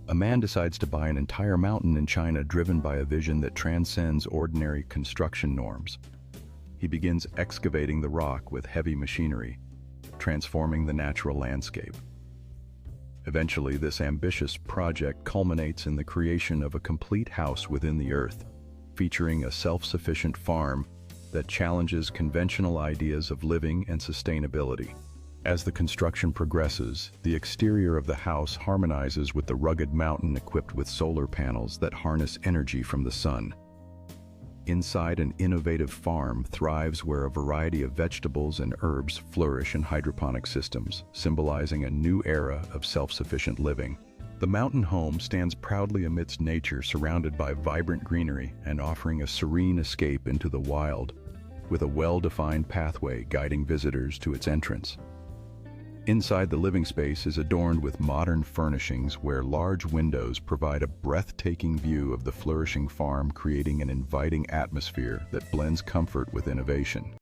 A man decides to buy an entire mountain in China driven by a vision that transcends ordinary construction norms. He begins excavating the rock with heavy machinery, transforming the natural landscape. Eventually, this ambitious project culminates in the creation of a complete house within the earth, featuring a self-sufficient farm that challenges conventional ideas of living and sustainability. As the construction progresses, the exterior of the house harmonizes with the rugged mountain equipped with solar panels that harness energy from the sun. Inside, an innovative farm thrives where a variety of vegetables and herbs flourish in hydroponic systems, symbolizing a new era of self-sufficient living. The mountain home stands proudly amidst nature, surrounded by vibrant greenery and offering a serene escape into the wild, with a well-defined pathway guiding visitors to its entrance. Inside, the living space is adorned with modern furnishings where large windows provide a breathtaking view of the flourishing farm, creating an inviting atmosphere that blends comfort with innovation.